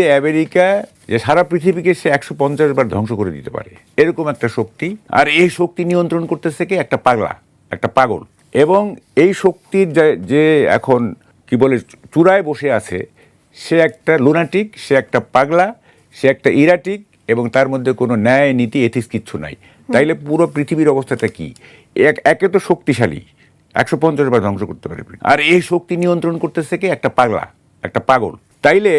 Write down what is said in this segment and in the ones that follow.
America যে সারা পৃথিবীকে সে 150 বার ধ্বংস করে দিতে পারে এরকম একটা শক্তি, আর এই শক্তি নিয়ন্ত্রণ করতেছে কি একটা পাগলা, একটা পাগল। এবং এই শক্তির যে এখন কি বলে চূড়ায় বসে আছে, সে একটা লুনাটিক, সে একটা পাগলা, সে একটা ইরাটিক, এবং তার মধ্যে কোনো ন্যায় নীতি এথিক্স কিচ্ছু নাই। তাইলে পুরো পৃথিবীর অবস্থাটা কি? একে তো শক্তিশালী, 150 বার ধ্বংস করতে পারে, আর এই শক্তি নিয়ন্ত্রণ করতেছে কি একটা পাগলা, একটা পাগল। তাইলে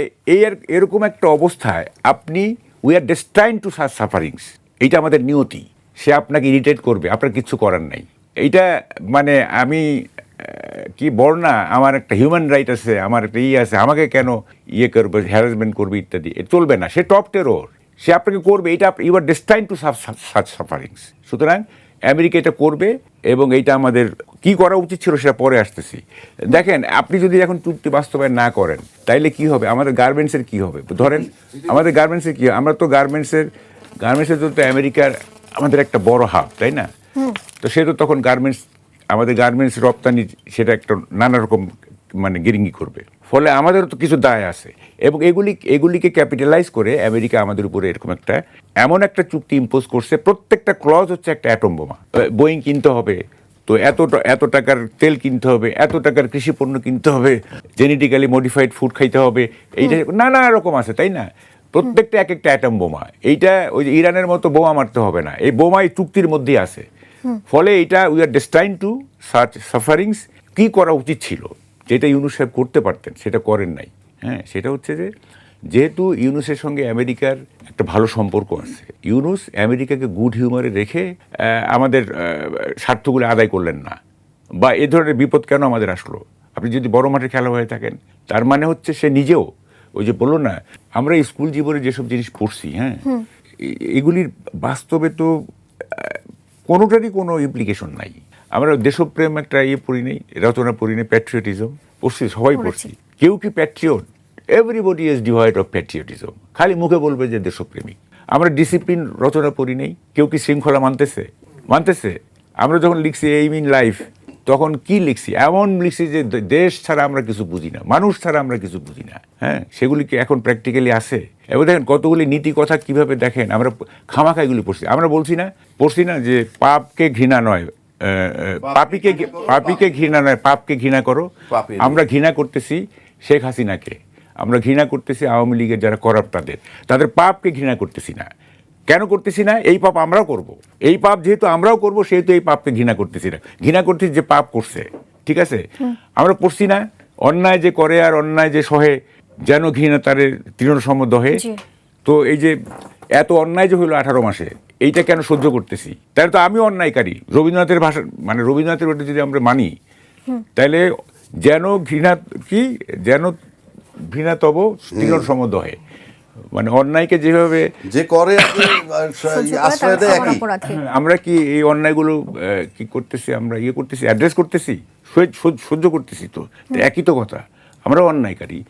এরকম একটা অবস্থায় আপনি we are destine to sufferings, এইটা আমাদের নিয়তি। সে আপনাকে ইরিটেট করবে, আপনার কিচ্ছু করার নাই। এইটা মানে আমি কি বর্ণা, আমার একটা হিউম্যান রাইট আছে, আমার একটা আছে, আমাকে কেন করবে, হ্যারাসমেন্ট করবে ইত্যাদি, চলবে না। সে টপ টেরর, সে আপনাকে করবে। এটা you are destine to sufferings. সুতরাং আমেরিকা এটা করবে, এবং এইটা আমাদের কি করা উচিত ছিল সেটা পরে আসতেছি। দেখেন, আপনি যদি এখন চুক্তি বাস্তবায়ন না করেন তাইলে কি হবে? আমাদের গার্মেন্টসের কি হবে? ধরেন আমাদের গার্মেন্টসের কি, আমরা তো গার্মেন্টসের তো আমেরিকার আমাদের একটা বড় হাব, তাই না? তো সে তো তখন আমাদের গার্মেন্টস রপ্তানি সেটা একটা নানা রকম মানে গিরিঙ্গি করবে। ফলে আমাদেরও তো কিছু দায় আছে, এবং এগুলিকে ক্যাপিটালাইজ করে আমেরিকা আমাদের উপরে এমন একটা চুক্তি ইম্পোজ করছে। প্রত্যেকটা ক্লজ হচ্ছে একটা অ্যাটম বোমা। বোয়িং কিনতে হবে, তো এত টাকার তেল কিনতে হবে, এত টাকার কৃষি পণ্য কিনতে হবে, জেনেটিক্যালি মডিফাইড ফুড খাইতে হবে, এইটা নানা রকম আছে, তাই না? প্রত্যেকটা এক একটা অ্যাটম বোমা। এইটা ওই যে ইরানের মতো বোমা মারতে হবে না, এই বোমা এই চুক্তির মধ্যেই আছে। ফলে এটা we are destine to sufferings. কি করা উচিত ছিল, যেটা ইউনুস সাহেব করতে পারতেন, সেটা করেন নাই। হ্যাঁ, সেটা হচ্ছে যে যেহেতু ইউনুসের সঙ্গে আমেরিকার একটা ভালো সম্পর্ক আছে, ইউনুস আমেরিকাকে গুড হিউমারে রেখে আমাদের স্বার্থগুলো আদায় করলেন না, বা এ ধরনের বিপদ কেন আমাদের আসলো। আপনি যদি বড় মাঠে খেলা হয়ে থাকেন, তার মানে হচ্ছে সে নিজেও ওই যে বললো না, আমরা স্কুল জীবনে যেসব জিনিস পড়ছি, হ্যাঁ, এগুলির বাস্তবে তো কোনোটারই কোনো ইমপ্লিকেশন নাই। আমরা দেশপ্রেম একটা পড়ি নেই, রচনা পড়ি নেই, প্যাট্রিয়টিজম পড়ছি, সবাই পড়ছি। কেউ কি Patriot? Everybody is divide of patriotism. খালি মুখে বলবে যে দেশপ্রেমিক। আমরা ডিসিপ্লিন রচনা পড়ি নেই। কেউ কি শৃঙ্খলা মানতেছে? আমরা যখন লিখছি এইম ইন লাইফ, তখন কি লিখছি? এমন লিখছি যে দেশ ছাড়া আমরা কিছু বুঝি না, মানুষ ছাড়া আমরা কিছু বুঝি না। হ্যাঁ, সেগুলি কি এখন প্র্যাকটিক্যালি আছে? এবার দেখেন কতগুলি নীতি কথা কিভাবে দেখেন, আমরা খামাখা এগুলি পড়ছি। আমরা পড়ছি না যে পাপকে ঘৃণা নয়, পাপীকে ঘৃণা নয়, পাপকে ঘৃণা করো। আমরা ঘৃণা করতেছি শেখ হাসিনাকে, আমরা ঘৃণা করতেছি আওয়ামী লীগের যারা করাপ্ট, তাদের পাপকে ঘৃণা করতেছি না। কেন করতেছি না? এই পাপ আমরাও করব। এই পাপ যেহেতু আমরাও করব, সেহেতু এই পাপকে ঘৃণা করতেছি না। ঘৃণা করতেছি যে পাপ করছে, ঠিক আছে? আমরা পড়ছি না অন্যায় যে করে আর অন্যায় যে সহে, যেন ঘৃণা তারে তৃণসম দহে। তো এই যে এত অন্যায় যে হইলো 18 মাসে, এইটা কেন সহ্য করতেছি? তাহলে তো আমিও অন্যায়কারী। রবীন্দ্রনাথের ভাষা, মানে রবীন্দ্রনাথের ওটা যদি আমরা মানি, তাহলে যেন ঘৃণা তব তৃণসম দহে, মানে অন্যায়কে যেভাবে যে করে আমরা কি এই অন্যায়গুলো কি করতেছি, আমরা করতেছি, অ্যাড্রেস করতেছি, সহ্য করতেছি, তো একই তো কথা, আমরা অন্যায়কারী।